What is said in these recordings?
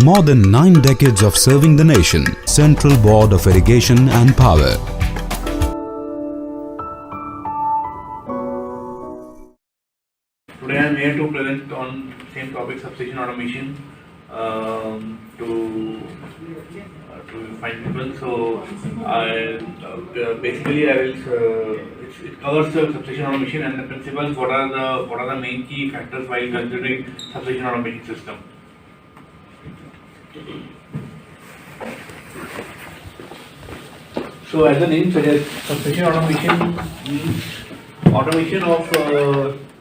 More than 9 decades of serving the nation. Central Board of Irrigation and Power. Today I am here to present on same topic, substation automation, to find people. So basically I will it covers the substation automation and the principles. What are the main key factors while considering substation automation system. So as the name suggests, substation automation means automation of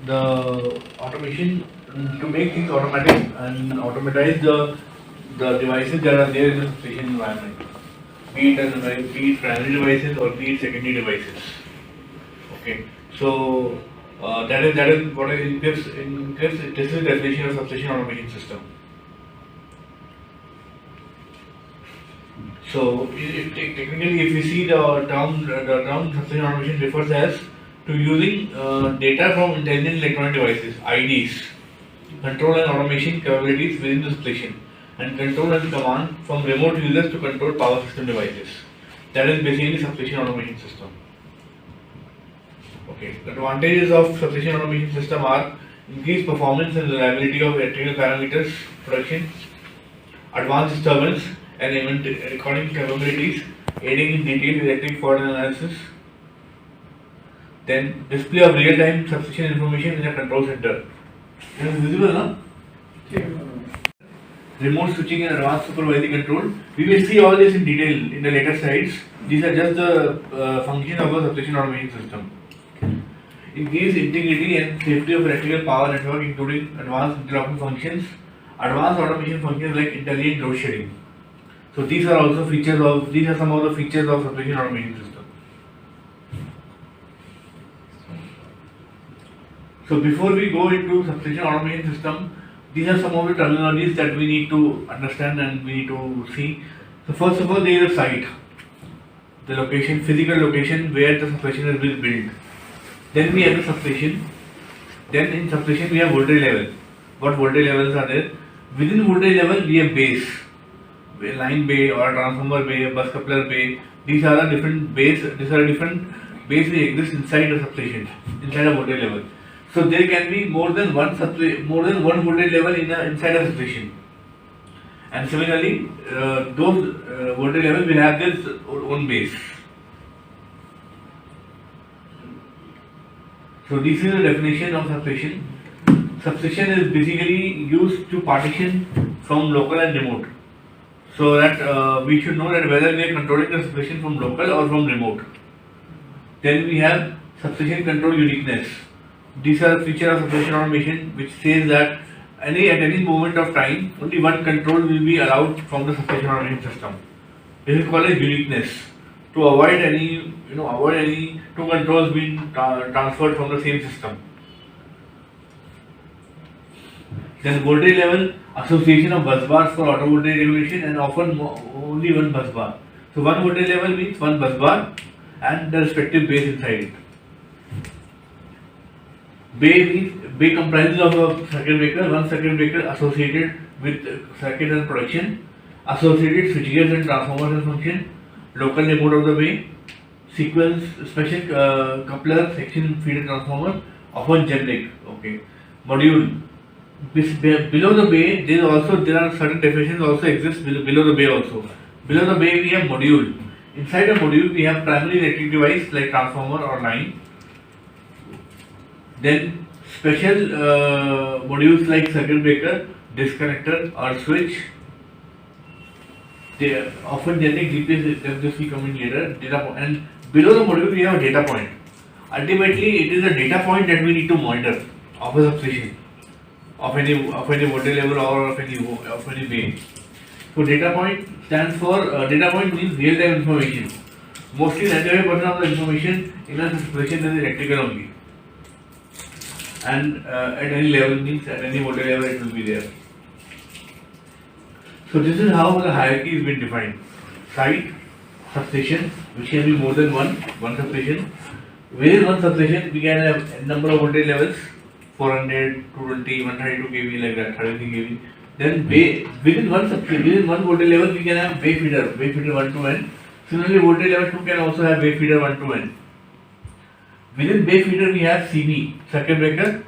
the automation to make things automatic and automatize the devices that are there in the substation environment, be it primary devices or be it secondary devices. Okay, so that is what it gives. This is the definition of substation automation system. So technically, if you see the term substation automation refers as to using data from intelligent electronic devices (IDs), control and automation capabilities within the substation, and control and command from remote users to control power system devices. That is basically substation automation system. Okay, the advantages of substation automation system are increased performance and reliability of electrical parameters, production, advanced disturbance and event recording capabilities, aiding in detailed electric fault analysis. Then display of real-time substation information in a control center. It is visible, no? Remote switching and advanced supervisory control. We will see all this in detail in the later slides. These are just the function of a substation automation system. Increased integrity and safety of electrical power network, including advanced interlocking functions, advanced automation functions like intelligent load shedding. So these are some of the features of substation automation system. So before we go into substation automation system, these are some of the terminologies that we need to understand and we need to see. So first of all, there is a site, the location, physical location where the substation is being built. Then we have the substation. Then in substation we have voltage level. What voltage levels are there? Within voltage level we have base, line bay or transformer bay, bus coupler bay. These are the different bays. These are different bays which exist inside the substation, inside a voltage level. So there can be more than one voltage level inside a substation. And similarly, those voltage levels will have their own base. So this is the definition of substation. Substation is basically used to partition from local and remote. So that we should know that whether we are controlling the substation from local or from remote. Then we have substation control uniqueness. These are features of substation automation which says that at any moment of time only one control will be allowed from the substation automation system. This is called as uniqueness, to avoid any two controls being transferred from the same system. Then voltage level, association of bus bars for auto voltage regulation and often only one bus bar. So one voltage level means one bus bar and the respective base inside it. Bay comprises of a circuit breaker, one circuit breaker associated with circuit and production, associated switchgears and transformers and function, local remote of the bay, sequence, special coupler, section feeder transformer, often generic. Okay, module. Below the bay, there are certain definitions also exist below the bay also. Below the bay we have module. Inside the module we have primary electric device like transformer or line. Then special modules like circuit breaker, disconnector or switch. They are often generic. This will come in later. Data point, and below the module we have a data point. Ultimately, it is a data point that we need to monitor of a substation, of any voltage level or of any bay. So data point stands for data point means real time information. Mostly 95% of the information in a substation is electrical only. And at any level means at any voltage level it will be there. So this is how the hierarchy is been defined. Site, substation, which can be more than one substation. Within one substation we can have a number of voltage levels, 400, 220, 132 kV like that, 33 kV. Then within one voltage level we can have bay feeder 1 to n. Similarly, voltage level 2 can also have bay feeder 1 to n. Within bay feeder we have CB, circuit breaker,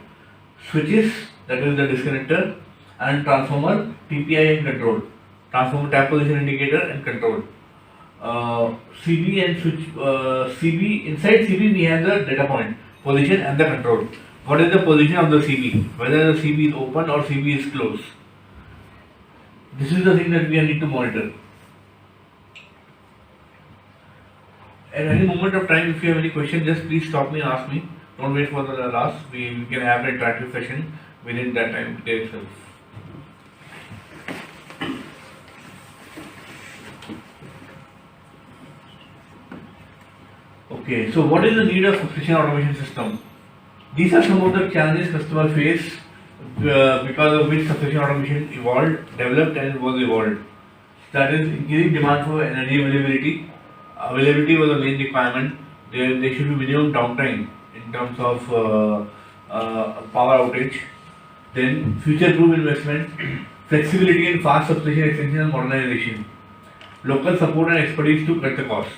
switches, that is the disconnector, and transformer, TPI and control. Transformer tap position indicator and control. CB and switch, CB, inside CB we have the data point, position and the control. What is the position of the CB? Whether the CB is open or CB is closed. This is the thing that we need to monitor. At any moment of time, if you have any question, just please stop me and ask me. Don't wait for the last. We can have an interactive session within that time itself. Okay, so what is the need of substation automation system? These are some of the challenges customers face because of which substation automation evolved, developed and was evolved. That is increasing demand for energy availability. Availability was the main requirement. There should be minimum downtime in terms of power outage. Then future-proof investment, flexibility in fast substation extension and modernization, local support and expertise to cut the cost.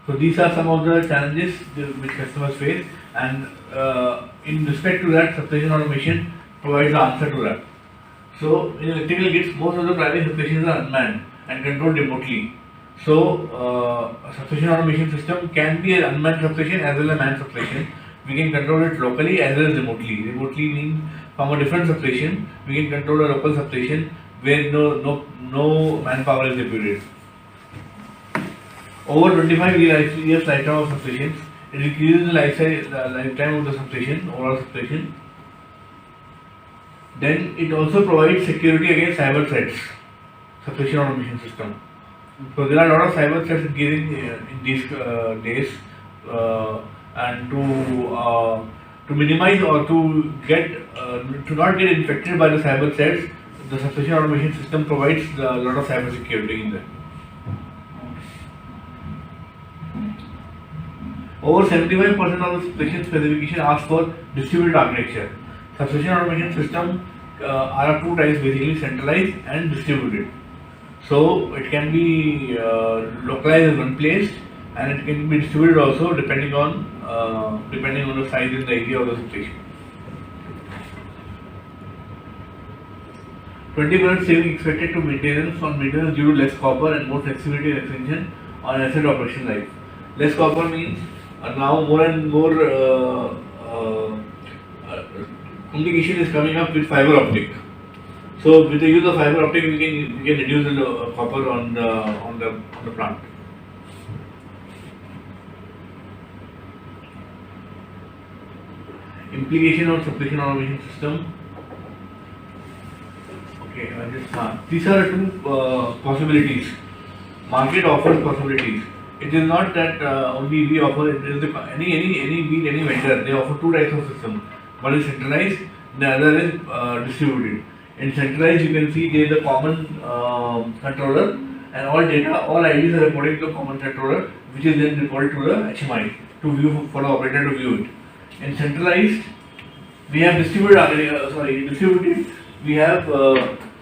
So these are some of the challenges which customers face, and in respect to that, substation automation provides the answer to that. So in electrical grids, most of the private substations are unmanned and controlled remotely. So a substation automation system can be an unmanned substation as well as a manned substation. We can control it locally as well as remotely. Remotely means from a different substation, we can control a local substation where no manpower is deputed. Over 25 years lifetime of substations, it increases the lifetime of the substation, overall substation. Then it also provides security against cyber threats, substation automation system. So there are a lot of cyber threats increasing in these days, and to minimize or to not get infected by the cyber threats, the substation automation system provides a lot of cyber security in there. Over 75% of the substation specification asks for distributed architecture. Substation automation system are two types, basically centralized and distributed. So it can be localized in one place, and it can be distributed also depending on the size and the area of the substation. 20% saving expected to maintenance on maintenance due to less copper and more flexibility and extension on asset operation life. Less copper means now more and more communication is coming up with fiber optic. So with the use of fiber optic, we can reduce the copper on the plant. Implication of substation automation system. Okay, these are two possibilities. Market offers possibilities. It is not that only we offer. It is any vendor. They offer two types of system. One is centralized, the other is distributed. In centralized, you can see there is a common controller, and all data, all IDs are reported to the common controller, which is then reported to the HMI to view for the operator to view it. In centralized, we have distributed. We have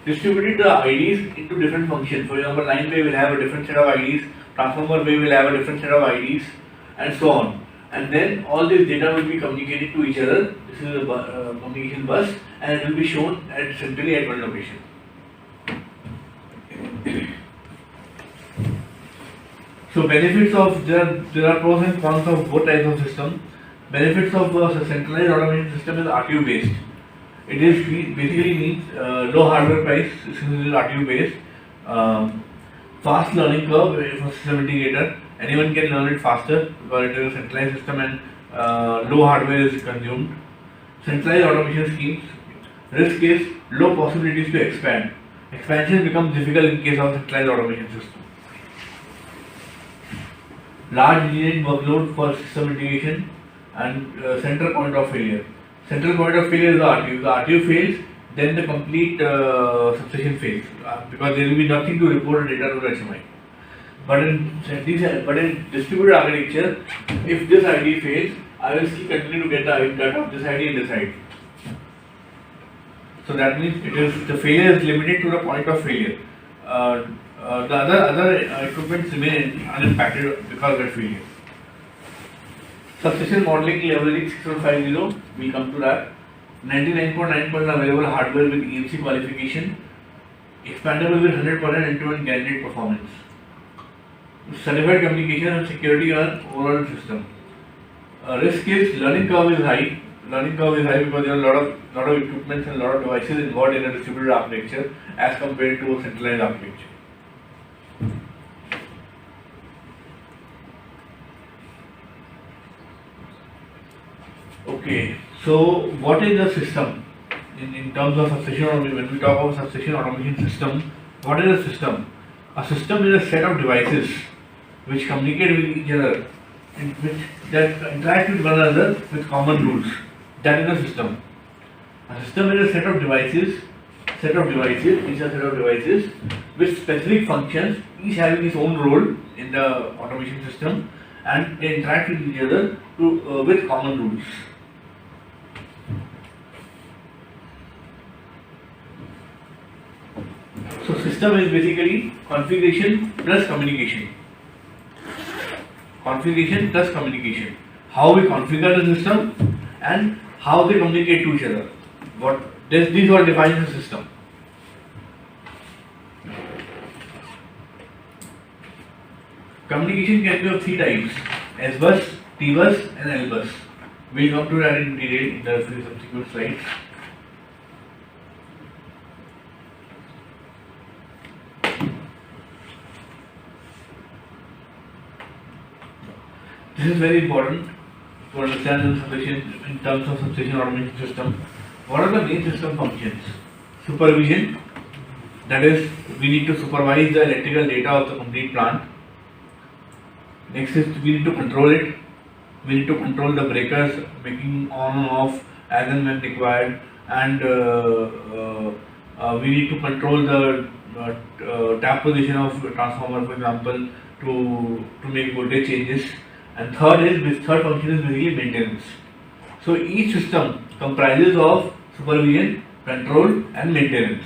distributed the IDs into different functions. For example, line bay will have a different set of IDs, transformer bay will have a different set of IDs, and so on. And then all this data will be communicated to each other. This is a communication bus, and it will be shown centrally at one location. So benefits of there are pros and cons of both types of system. Benefits of a centralized automation system is RTU based. It is basically means low hardware price since it is RTU based. Fast learning curve for system integrator. Anyone can learn it faster because it is a centralized system and low hardware is consumed. Centralized automation schemes. Risk is low possibilities to expand. Expansion becomes difficult in case of centralized automation system. Large engineering workload for system integration and central point of failure. Central point of failure is the RTU. If the RTU fails, then the complete substation fails because there will be nothing to report the data to the HMI. But in distributed architecture, if this ID fails, I will still continue to get the data of this ID and this ID. So that means the failure is limited to the point of failure. The other equipments remain unimpacted because of that failure. Substation modeling leveraging 6150, we come to that. 99.9% available hardware with EMC qualification, expandable with 100% end-to-end guaranteed performance. Certified communication and security on overall system. Risk is learning curve is high. Learning curve is high because there are a lot of equipments and a lot of devices involved in a distributed architecture as compared to a centralized architecture. Okay, so what is the system in terms of substation automation? When we talk about substation automation system, what is a system? A system is a set of devices which communicate with each other, that interact with one another with common rules. That is a system. A system is a set of devices with specific functions, each having its own role in the automation system, and they interact with each other with common rules. So system is basically configuration plus communication. Configuration plus communication. How we configure the system and how they communicate to each other. These all define the system. Communication can be of three types: S-bus, T-bus, and L-bus. We'll come to that in detail in the subsequent slides. This is very important to understand the substation in terms of substation automation system. What are the main system functions? Supervision, that is, we need to supervise the electrical data of the complete plant. Next is we need to control it. We need to control the breakers, making on and off as and when required, and we need to control the tap position of the transformer, for example, to make voltage changes. And third function is basically maintenance. So each system comprises of supervision, control, and maintenance.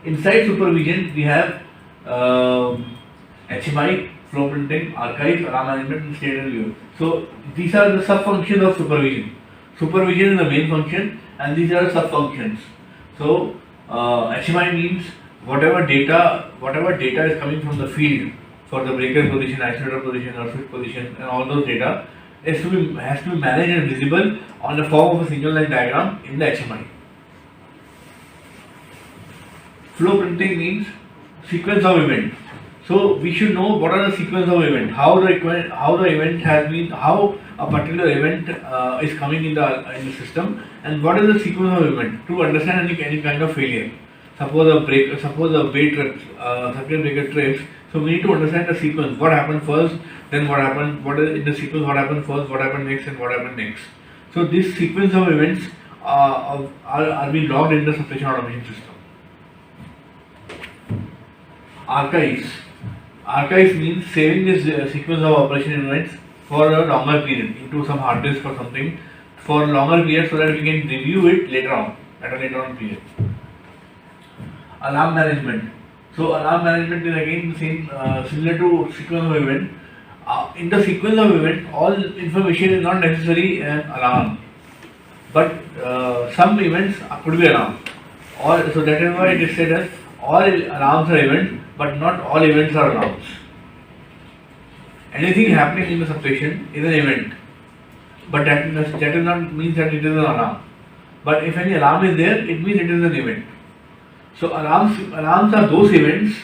Inside supervision, we have HMI, flow printing, archive, alarm management, and state review. So these are the sub-functions of supervision. Supervision is the main function, and these are the sub-functions. So HMI means whatever data is coming from the field for the breaker position, isolator position, or switch position, and all those data has to be managed and visible on the form of a single line diagram in the HMI. Flow printing means sequence of event. So we should know what are the sequence of event, how the event has been, how a particular event is coming in the system, and what is the sequence of event to understand any kind of failure. Suppose circuit breaker trips. So we need to understand the sequence. What happened first, then what happened. What is in the sequence? What happened first? What happened next? And what happened next? So this sequence of events are being logged in the substation automation system. Archives means saving this sequence of operation events for a longer period into some hard disk or something for a longer period, so that we can review it later on at a later on period. Alarm management. So alarm management is again same similar to sequence of event. In the sequence of event, all information is not necessarily an alarm, but some events could be alarm. So that is why it is said as all alarms are events, but not all events are alarms. Anything happening in the substation is an event, but that does not mean that it is an alarm. But if any alarm is there, it means it is an event. So alarms are those events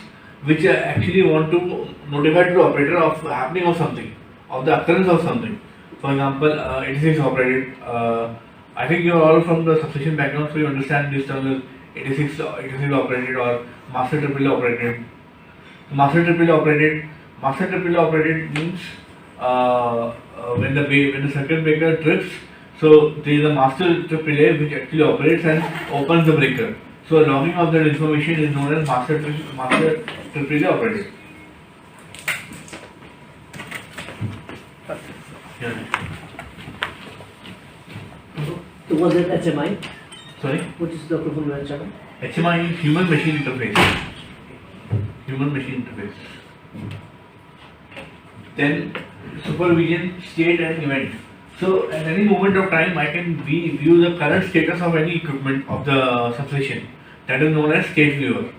which actually want to notify to the operator of happening of something, of the occurrence of something. For example, 86 operated. I think you are all from the substation background, so you understand this term as 86 operated or master triple operated. Master triple operated means when the circuit breaker trips, so there is a master triple which actually operates and opens the breaker. So logging of that information is known as master triple operated. So was it HMI? Sorry? What is the full form of HMI? HMI is human machine interface. Human machine interface. Then supervision, state and event. So at any moment of time I can view the current status of any equipment of the substation. That is known as state viewer.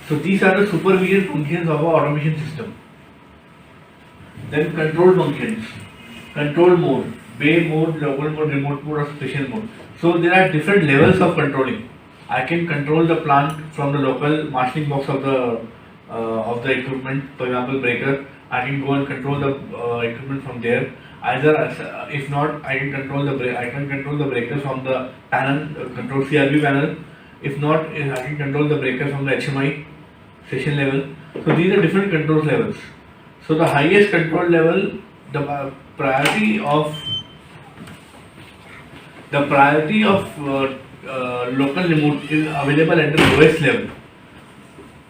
So these are the supervision functions of our automation system. Then control functions. Control mode, bay mode, local mode, remote mode or special mode. So there are different levels of controlling. I can control the plant from the local marshalling box of the equipment, for example breaker. I can go and control the equipment from there. Either if not, I can control the breakers from the panel, control CRB panel. If not, I can control the breakers from the HMI station level. So these are different control levels. So the highest control level, the priority of local remote is available at the lowest level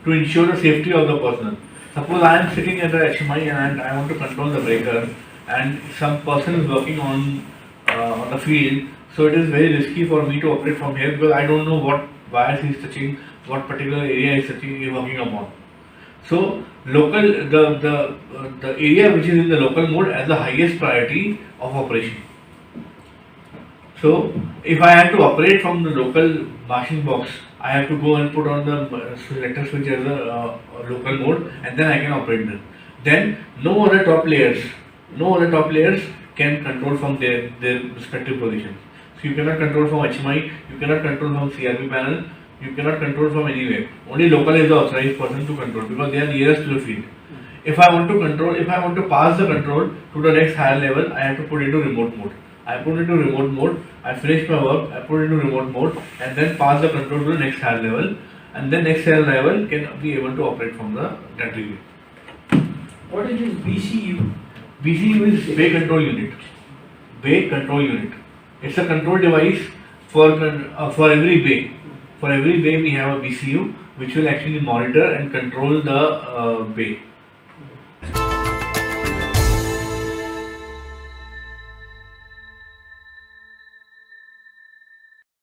to ensure the safety of the personnel. Suppose I am sitting at the HMI and I want to control the breaker, and some person is working on the field, so it is very risky for me to operate from here because I don't know what wires he is touching, what particular area he is working upon. So the area which is in the local mode has the highest priority of operation. So if I have to operate from the local marshalling box, I have to go and put on the selector switch as a local mode, and then I can operate them. Then no other top layers can control from their respective positions. So you cannot control from HMI, you cannot control from CRB panel, you cannot control from anywhere. Only local is the authorized person to control because they are nearest to the field. If I want to pass the control to the next higher level, I have to put into remote mode. I put into remote mode, I finish my work, I put into remote mode and then pass the control to the next higher level, and then next higher level can be able to operate from that region. What is this BCU? BCU is Bay Control Unit. Bay Control Unit. It's a control device for every bay. For every bay we have a BCU which will actually monitor and control the bay.